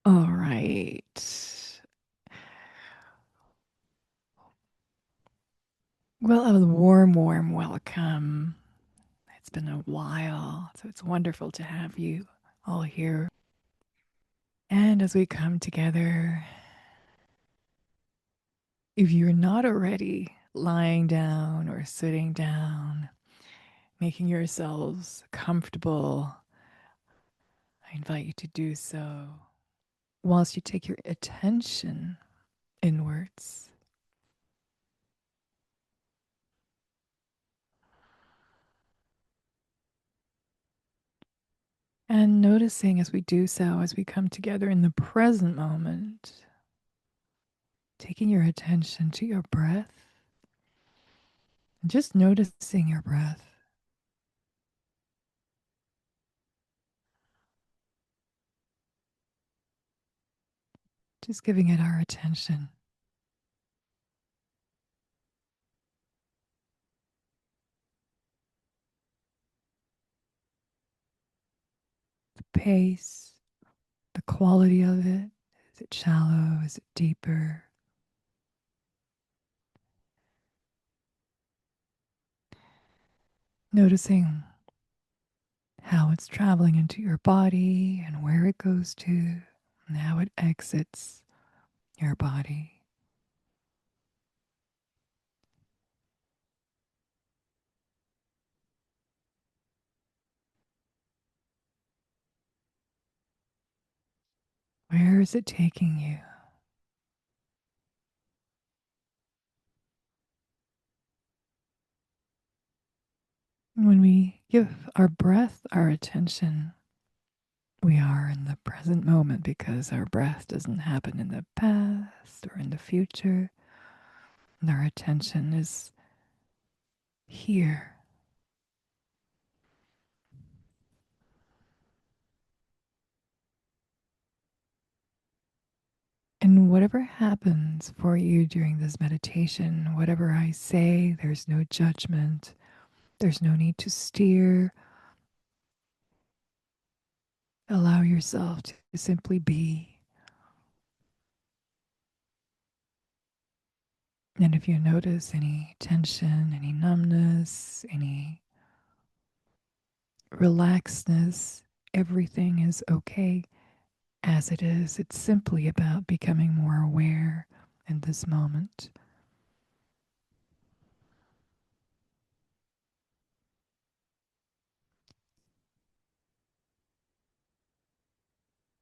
All right. Well, a warm, warm welcome. It's been a while, so it's wonderful to have you all here. And as we come together, if you're not already lying down or sitting down, making yourselves comfortable, I invite you to do so whilst you take your attention inwards. And noticing as we do so, as we come together in the present moment, taking your attention to your breath, and just noticing your breath, just giving it our attention. The pace, the quality of it. Is it shallow? Is it deeper? Noticing how it's traveling into your body and where it goes to and how it exits your body. Where is it taking you? When we give our breath our attention, we are in the present moment because our breath doesn't happen in the past or in the future. And our attention is here. And whatever happens for you during this meditation, whatever I say, there's no judgment, there's no need to steer. Allow yourself to simply be. And if you notice any tension, any numbness, any relaxedness, everything is okay as it is. It's simply about becoming more aware in this moment.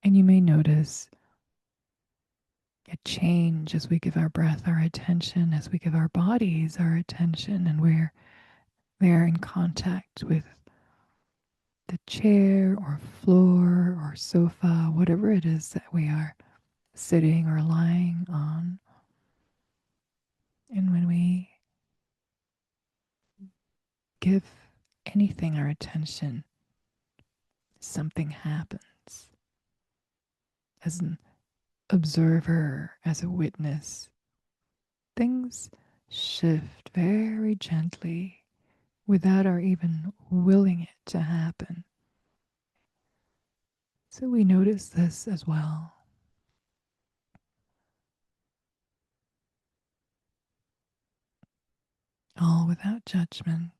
And you may notice a change as we give our breath our attention, as we give our bodies our attention, and where they are in contact with the chair or floor or sofa, whatever it is that we are sitting or lying on. And when we give anything our attention, something happens. As an observer, as a witness, things shift very gently without our even willing it to happen. So we notice this as well. All without judgment.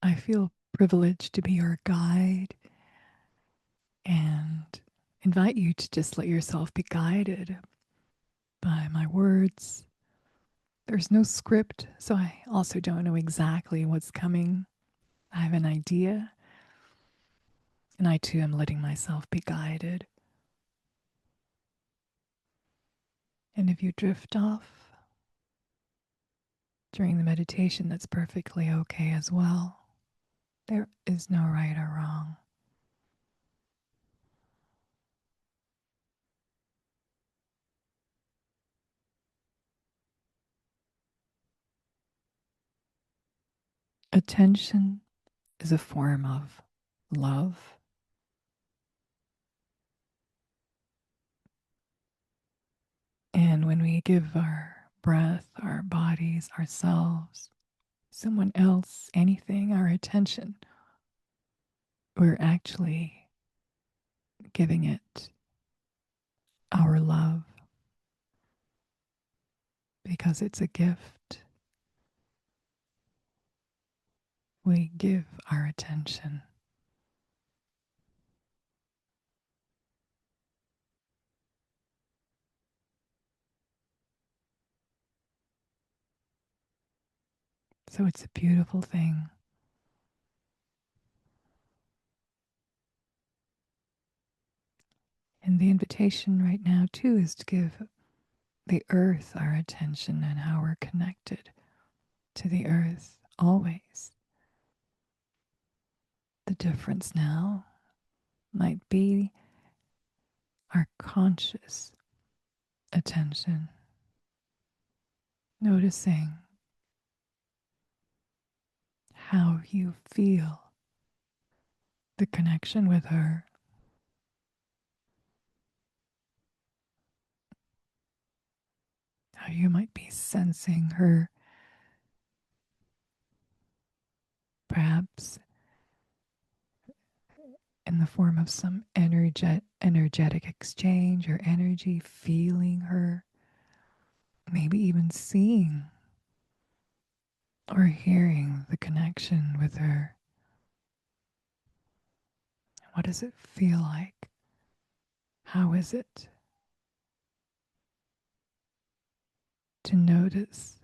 I feel privileged to be your guide and invite you to just let yourself be guided by my words. There's no script, so I also don't know exactly what's coming. I have an idea, and I too am letting myself be guided. And if you drift off during the meditation, that's perfectly okay as well. There is no right or wrong. Attention is a form of love. And when we give our breath, our bodies, ourselves someone else, anything, our attention, we're actually giving it our love because it's a gift. We give our attention. So it's a beautiful thing. And the invitation right now, too, is to give the earth our attention and how we're connected to the earth always. The difference now might be our conscious attention, noticing how you feel the connection with her, how you might be sensing her, perhaps in the form of some energetic exchange or energy, feeling her, maybe even seeing or hearing the connection with her. What does it feel like? How is it to notice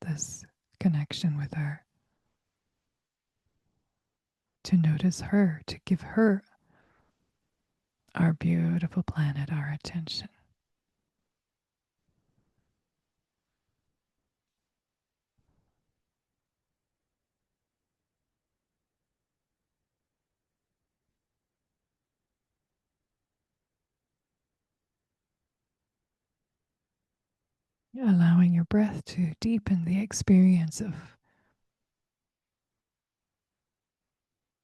this connection with her? To notice her, to give her, our beautiful planet, our attention. Allowing your breath to deepen the experience of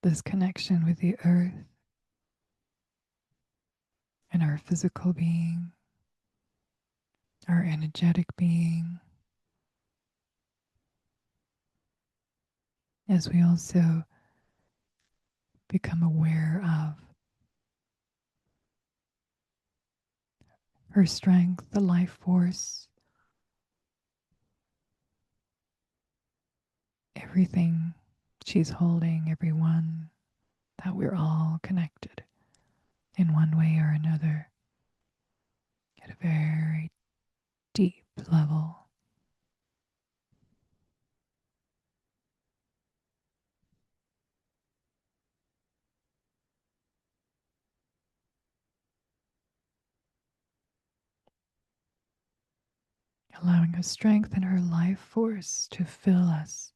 this connection with the earth and our physical being, our energetic being, as we also become aware of her strength, the life force, everything she's holding, everyone, that we're all connected in one way or another at a very deep level. Allowing her strength and her life force to fill us,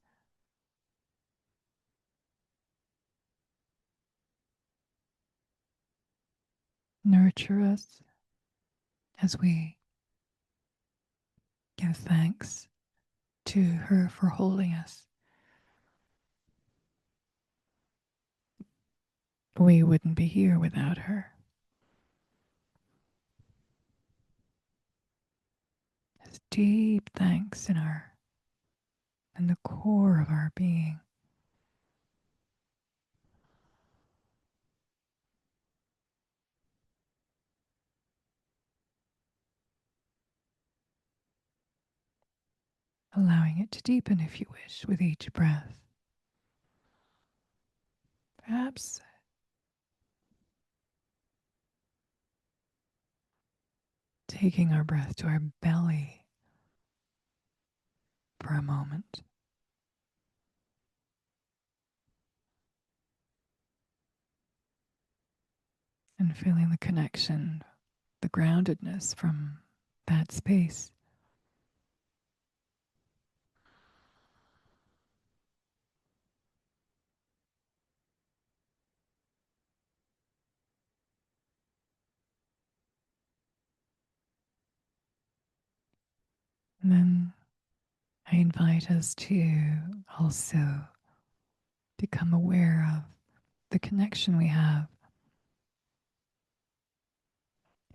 nurture us as we give thanks to her for holding us. We wouldn't be here without her. There's deep thanks in the core of our being. Allowing it to deepen if you wish with each breath. Perhaps taking our breath to our belly for a moment. And feeling the connection, the groundedness from that space. And then I invite us to also become aware of the connection we have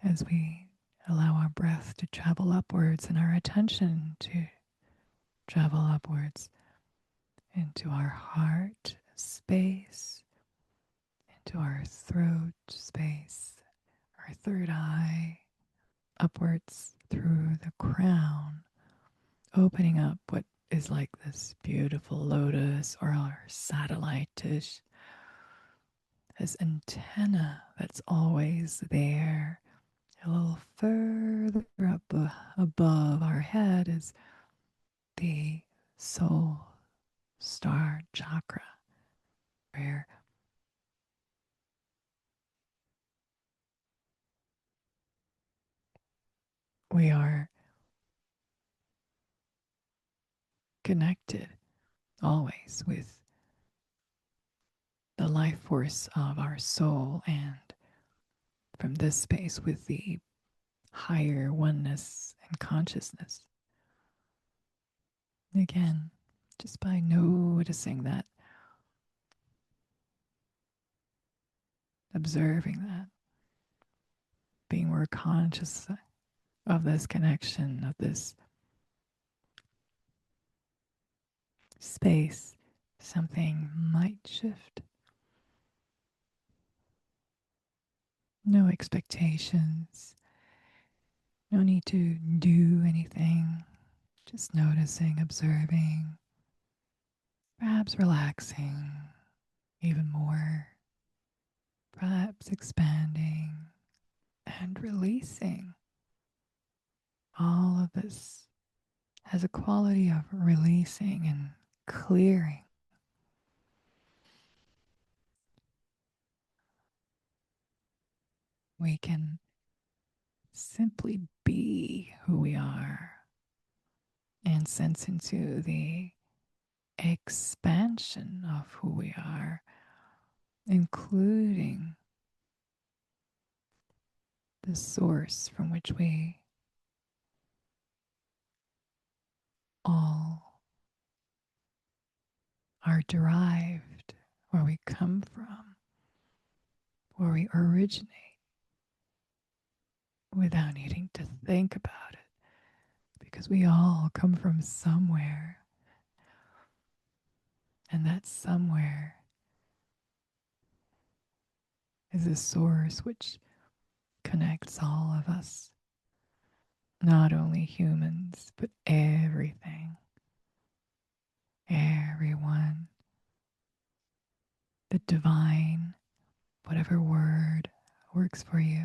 as we allow our breath to travel upwards and our attention to travel upwards. into our heart space, into our throat space, our third eye, upwards through the crown, opening up what is like this beautiful lotus or our satellite dish, this antenna that's always there. A little further up above our head is the soul star chakra, where we are connected always with the life force of our soul, and from this space with the higher oneness and consciousness. Again, just by noticing that, observing that, being more conscious of this connection, of this space, something might shift. No expectations, no need to do anything, just noticing, observing, perhaps relaxing even more, perhaps expanding and releasing. All of this has a quality of releasing and clearing. We can simply be who we are and sense into the expansion of who we are, including the source from which we all are derived, where we come from, where we originate, without needing to think about it, because we all come from somewhere, and that somewhere is a source which connects all of us, not only humans, but everything, everyone, the divine, whatever word works for you.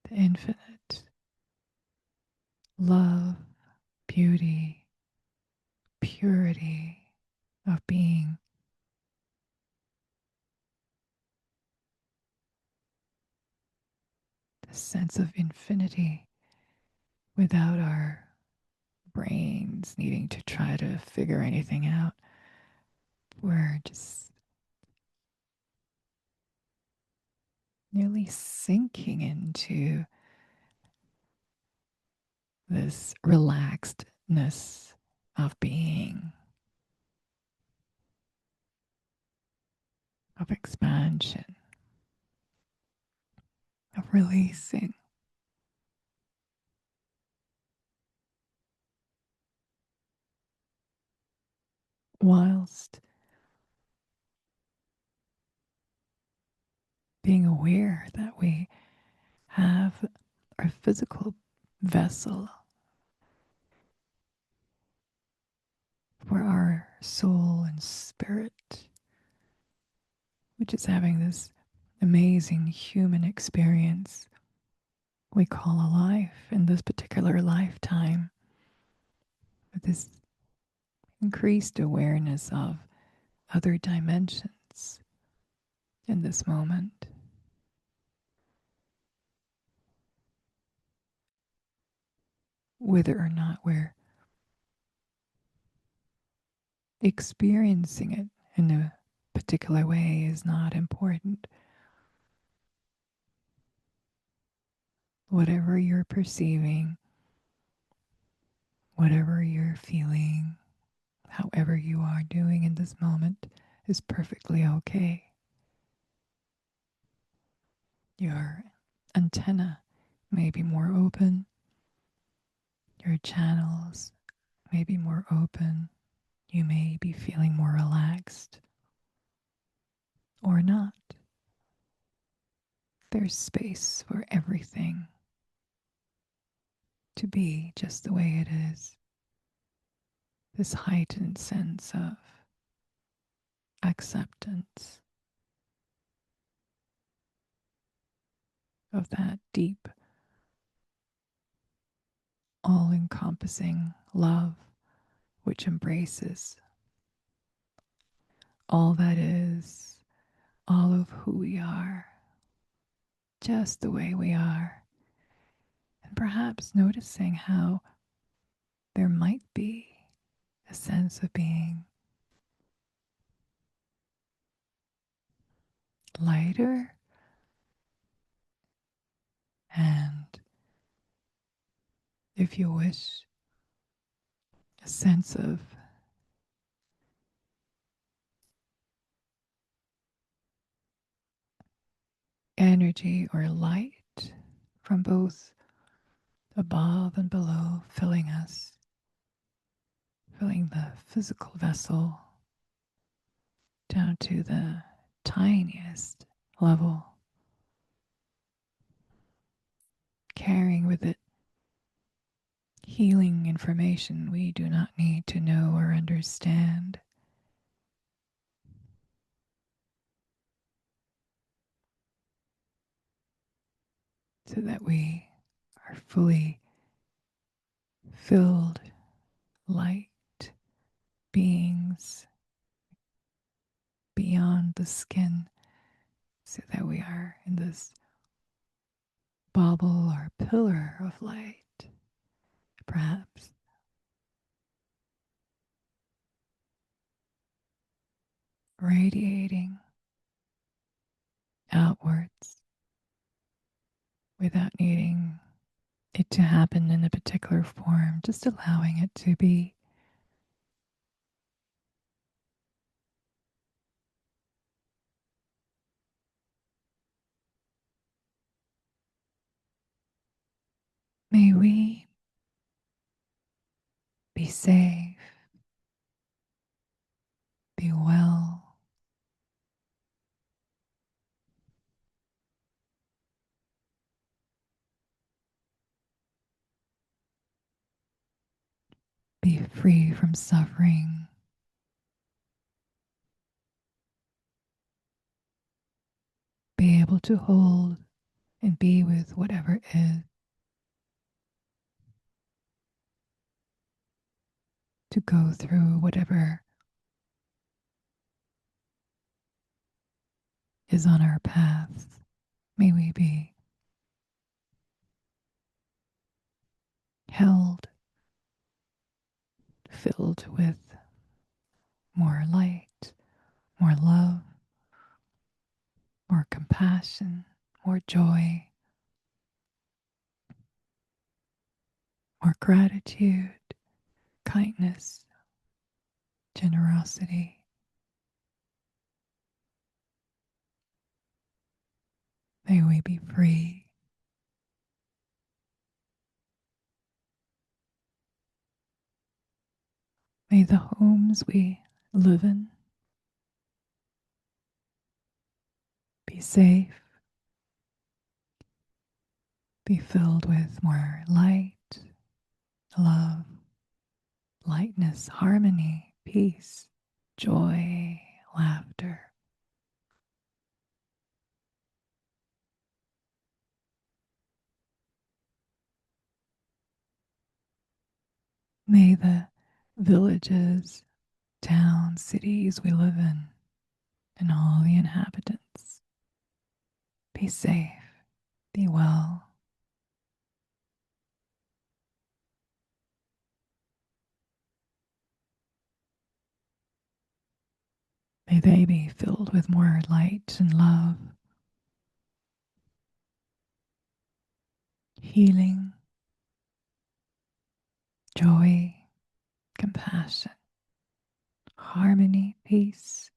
The infinite love, beauty, purity of being, the sense of infinity without our brains needing to try to figure anything out. We're just nearly sinking into this relaxedness of being, of expansion, of releasing, whilst being aware that we have our physical vessel for our soul and spirit, which is having this amazing human experience we call a life in this particular lifetime, with this increased awareness of other dimensions in this moment. Whether or not we're experiencing it in a particular way is not important. Whatever you're perceiving, whatever you're feeling, however you are doing in this moment is perfectly okay. Your antenna may be more open, your channels may be more open, you may be feeling more relaxed or not. There's space for everything to be just the way it is. This heightened sense of acceptance, of that deep, all encompassing love which embraces all that is, all of who we are, just the way we are. And perhaps noticing how there might be a sense of being lighter and, if you wish, a sense of energy or light from both above and below, filling us, filling the physical vessel down to the tiniest level, carrying with it healing information we do not need to know or understand, so that we are fully filled light beings beyond the skin, so that we are in this bubble or pillar of light, perhaps radiating outwards without needing it to happen in a particular form, just allowing it to be. May we be safe, be well, be free from suffering, be able to hold and be with whatever is, to go through whatever is on our paths. May we be held, filled with more light, more love, more compassion, more joy, more gratitude, kindness, generosity. May we be free. May the homes we live in be safe, be filled with more light, love, lightness, harmony, peace, joy, laughter. May the villages, towns, cities we live in, and all the inhabitants be safe, be well. May they be filled with more light and love, healing, joy, compassion, harmony, peace,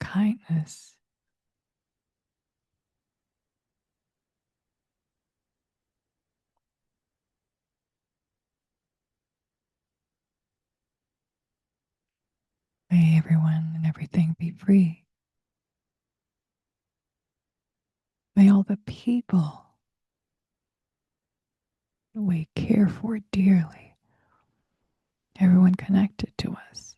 kindness, May everyone and everything be free. May all the people we care for dearly, everyone connected to us,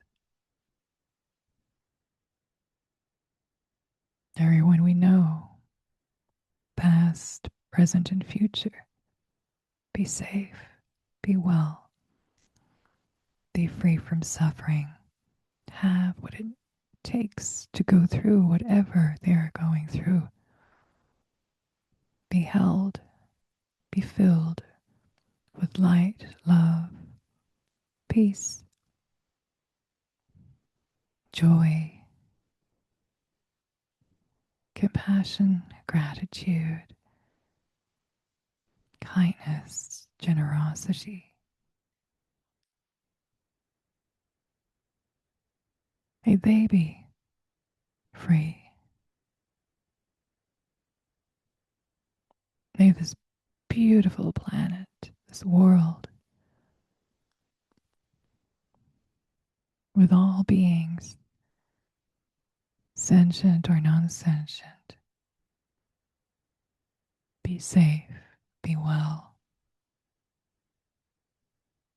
everyone we know, past, present, and future, be safe, be well, be free from suffering, have what it takes to go through whatever they are going through, be held, be filled with light, love, peace, joy, compassion, gratitude, kindness, generosity. May they be free. May this beautiful planet, this world, with all beings, sentient or non sentient, be safe, be well,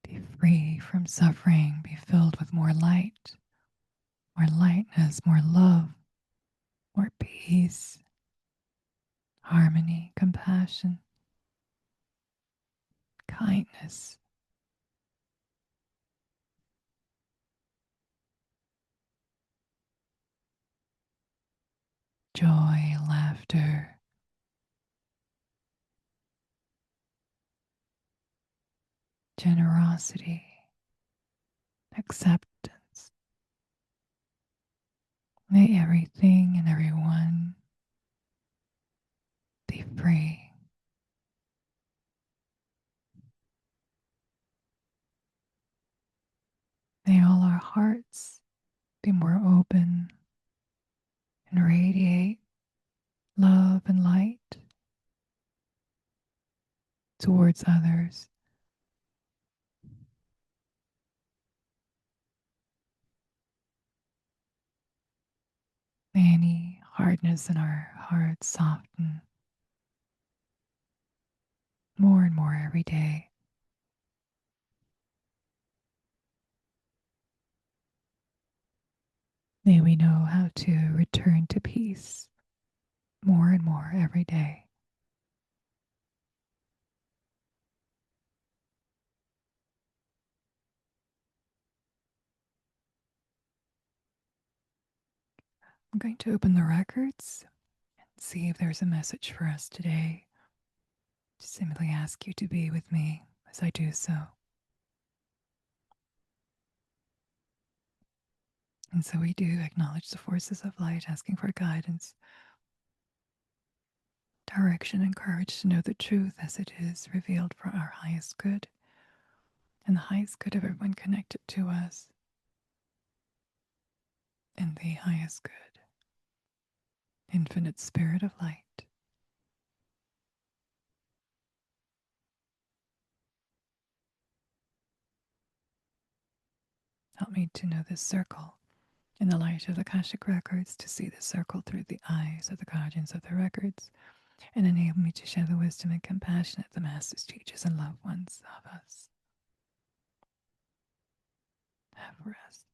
be free from suffering, be filled with more light, more lightness, more love, more peace, harmony, compassion, kindness, joy, laughter, generosity, acceptance. May everything and everyone be free. May all our hearts be more open and radiate love and light towards others. May any hardness in our hearts soften more and more every day. May we know how to return to peace more and more every day. I'm going to open the records and see if there's a message for us today. Just simply ask you to be with me as I do so. And so we do acknowledge the forces of light, asking for guidance, direction, and courage to know the truth as it is revealed for our highest good and the highest good of everyone connected to us, and the highest good, infinite spirit of light. Help me to know this circle in the light of the Akashic Records, to see this circle through the eyes of the guardians of the records, and enable me to share the wisdom and compassion that the Masters, teachers, and loved ones of us. Have rest.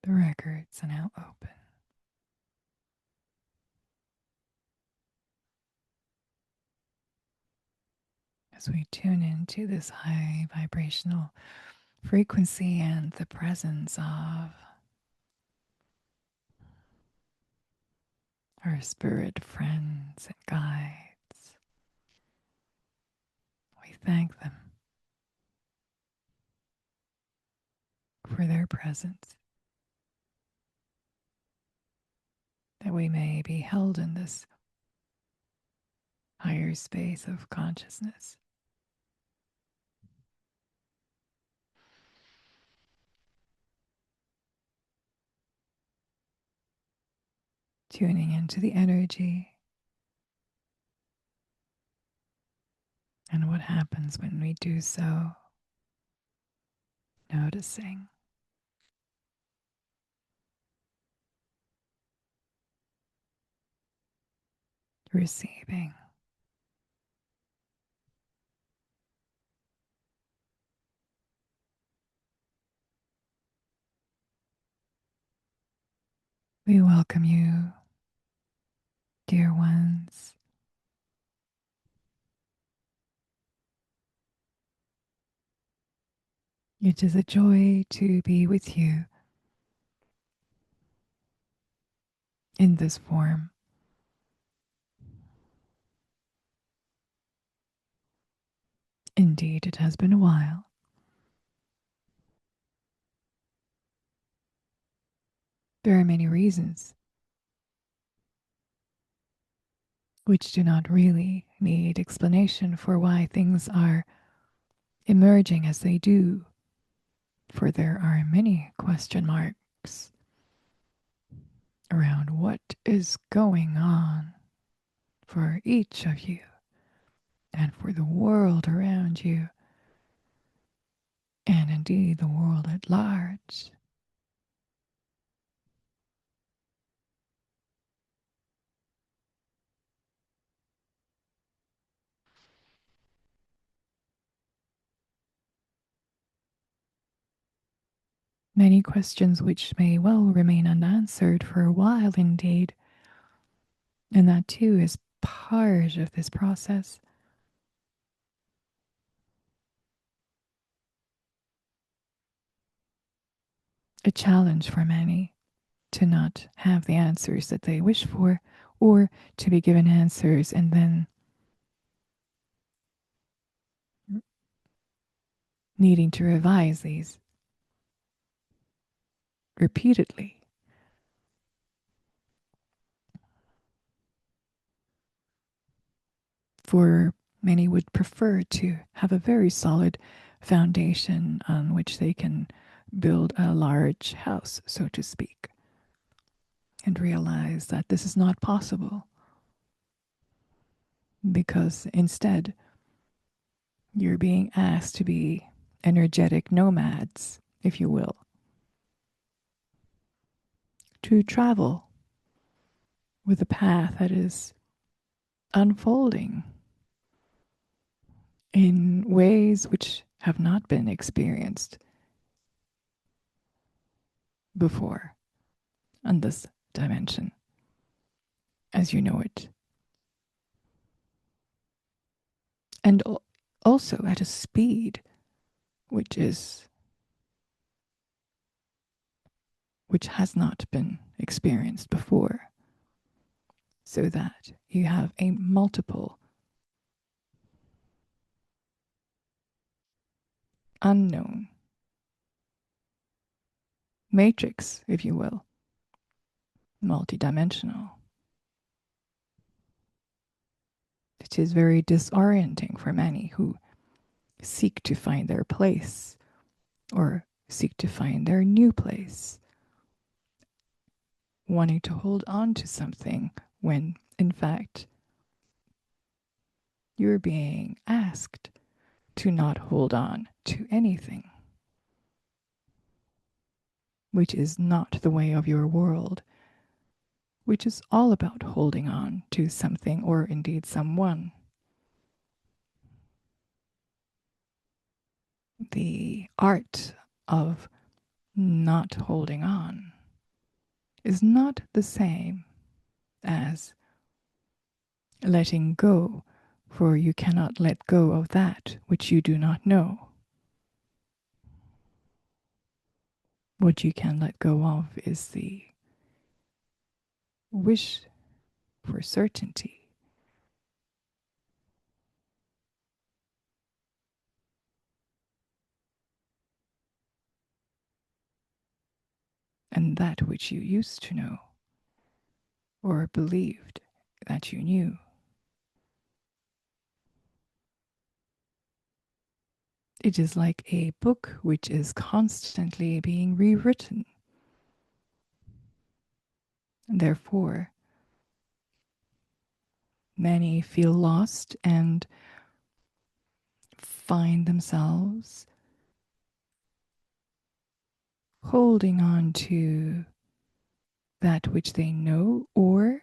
The records are now open. As we tune into this high vibrational frequency and the presence of our spirit friends and guides, we thank them for their presence, that we may be held in this higher space of consciousness. Tuning into the energy and what happens when we do so, noticing, receiving. We welcome you, dear ones. It is a joy to be with you in this form. Indeed, it has been a while. There are many reasons which do not really need explanation for why things are emerging as they do, for there are many question marks around what is going on for each of you and for the world around you, and indeed the world at large. Many questions which may well remain unanswered for a while indeed, and that too is part of this process. A challenge for many to not have the answers that they wish for, or to be given answers and then needing to revise these repeatedly. For many would prefer to have a very solid foundation on which they can build a large house, so to speak, and realize that this is not possible because instead you're being asked to be energetic nomads, if you will, to travel with a path that is unfolding in ways which have not been experienced before on this dimension as you know it. And also at a speed which is which has not been experienced before, so that you have a multiple unknown matrix, if you will, multidimensional. It is very disorienting for many who seek to find their place or seek to find their new place, wanting to hold on to something when, in fact, you're being asked to not hold on to anything, which is not the way of your world, which is all about holding on to something or indeed someone. The art of not holding on is not the same as letting go, for you cannot let go of that which you do not know. What you can let go of is the wish for certainty. And that which you used to know or believed that you knew. It is like a book which is constantly being rewritten. Therefore, many feel lost and find themselves holding on to that which they know or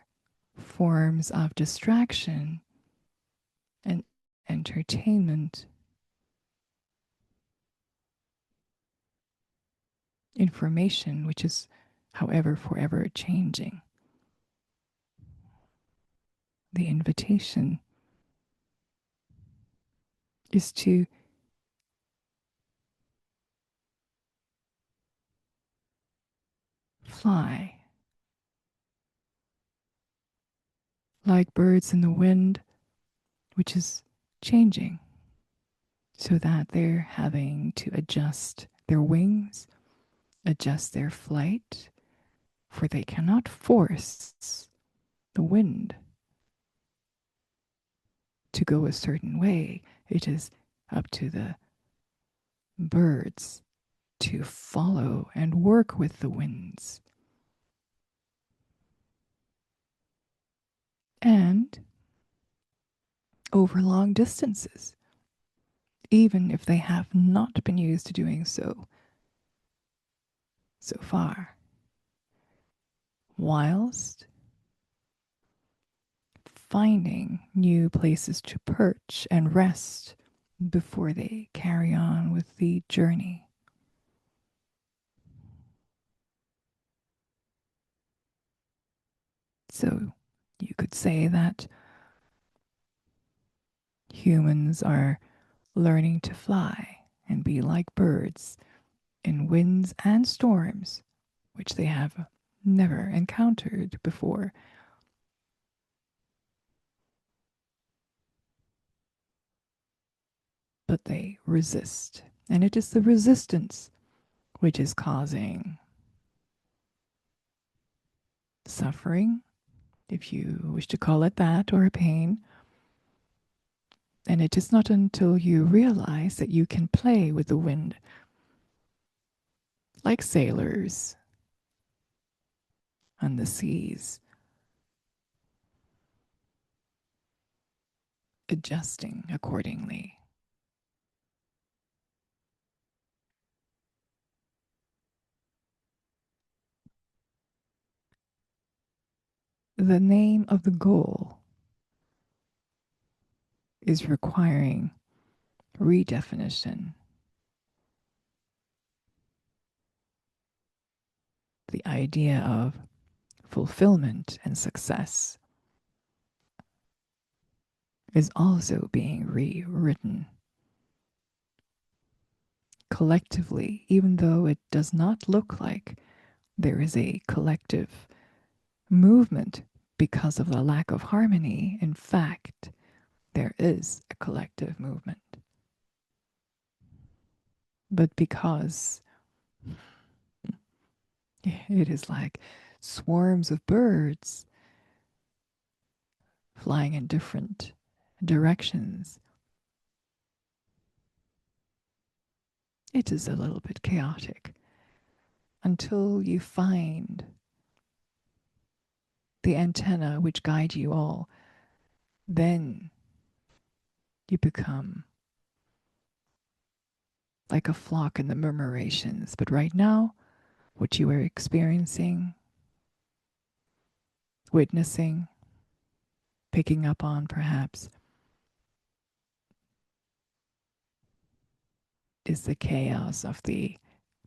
forms of distraction and entertainment, information which is, however, forever changing. The invitation is to fly like birds in the wind, which is changing, so that they're having to adjust their wings, adjust their flight, for they cannot force the wind to go a certain way. It is up to the birds to follow and work with the winds. And over long distances, even if they have not been used to doing so far, whilst finding new places to perch and rest before they carry on with the journey. So you could say that humans are learning to fly and be like birds in winds and storms, which they have never encountered before. But they resist. And it is the resistance which is causing suffering, if you wish to call it that, or a pain. And it is not until you realize that you can play with the wind like sailors on the seas, adjusting accordingly. The name of the goal is requiring redefinition. The idea of fulfillment and success is also being rewritten collectively, even though it does not look like there is a collective movement because of the lack of harmony. In fact, there is a collective movement. But because it is like swarms of birds flying in different directions, it is a little bit chaotic until you find the antenna which guide you all. Then you become like a flock in the murmurations. But right now, what you are experiencing, witnessing, picking up on perhaps, is the chaos of the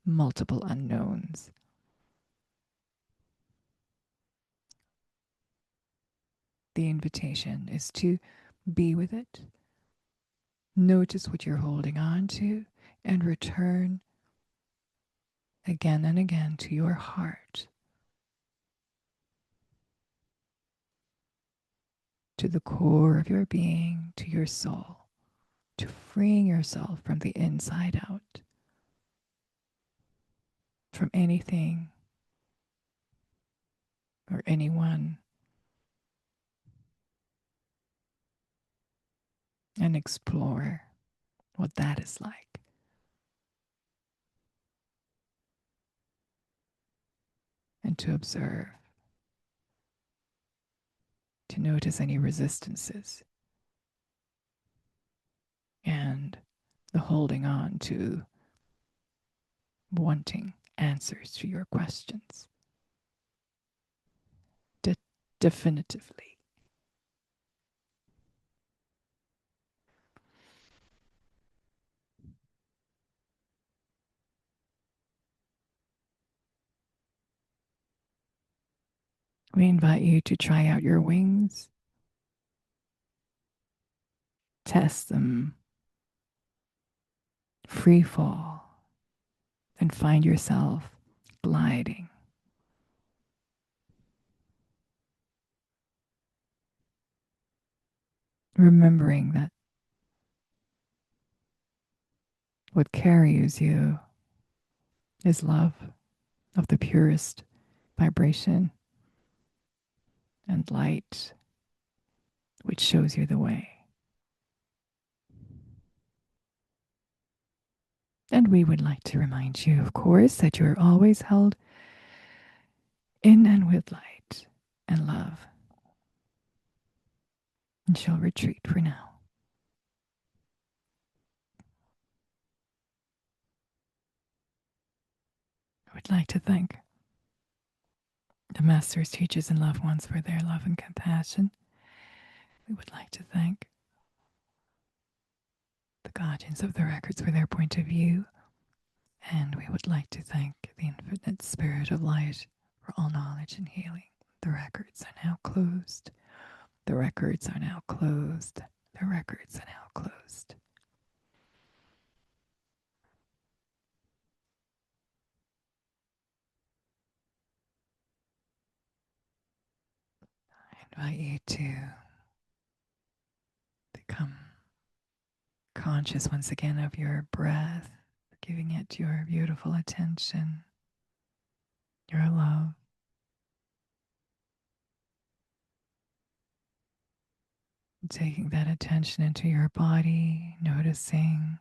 multiple unknowns. The invitation is to be with it, notice what you're holding on to, and return again and again to your heart, to the core of your being, to your soul, to freeing yourself from the inside out, from anything or anyone, and explore what that is like. and to observe, to notice any resistances and the holding on to wanting answers to your questions. De- Definitively. We invite you to try out your wings, test them, free fall, and find yourself gliding. Remembering that what carries you is love of the purest vibration and light, which shows you the way. And we would like to remind you, of course, that you are always held in and with light and love, and shall retreat for now. I would like to thank the masters, teachers, and loved ones for their love and compassion. We would like to thank the guardians of the records for their point of view. And we would like to thank the infinite spirit of light for all knowledge and healing. The records are now closed. The records are now closed. The records are now closed. I invite you to become conscious once again of your breath, giving it your beautiful attention, your love. Taking that attention into your body, noticing,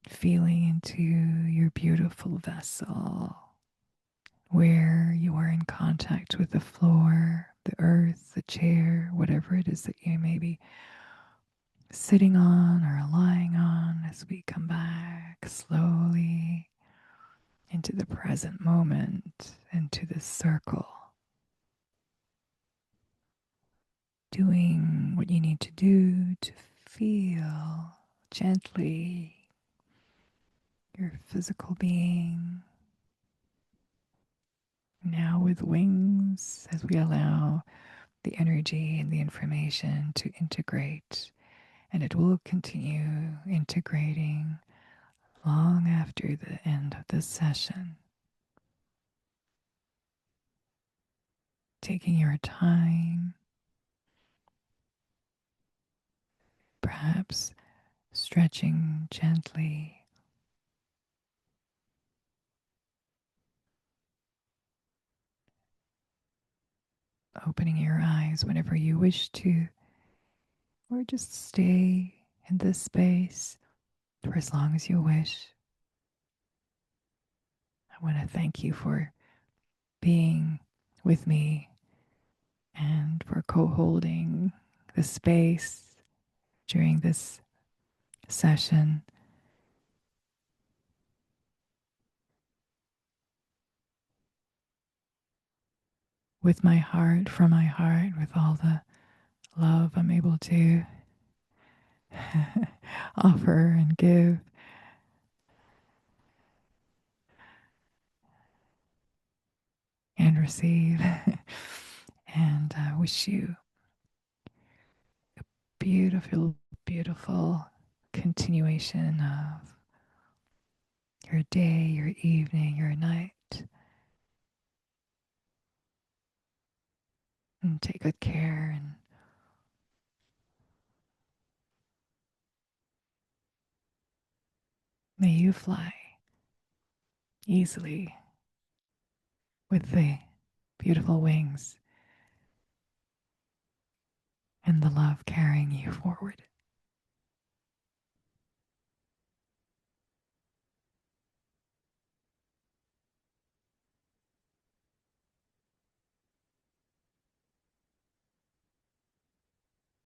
feeling into your beautiful vessel, where you are in contact with the floor, the earth, the chair, whatever it is that you may be sitting on or lying on, as we come back slowly into the present moment, into this circle, doing what you need to do to feel gently your physical being now with wings, as we allow the energy and the information to integrate, and it will continue integrating long after the end of this session. Taking your time, perhaps stretching gently, opening your eyes whenever you wish to, or just stay in this space for as long as you wish. I want to thank you for being with me and for co-holding the space during this session. With my heart, from my heart, with all the love I'm able to offer and give. And receive. And I wish you a beautiful, beautiful continuation of your day, your evening, your night. And take good care, and may you fly easily with the beautiful wings and the love carrying you forward.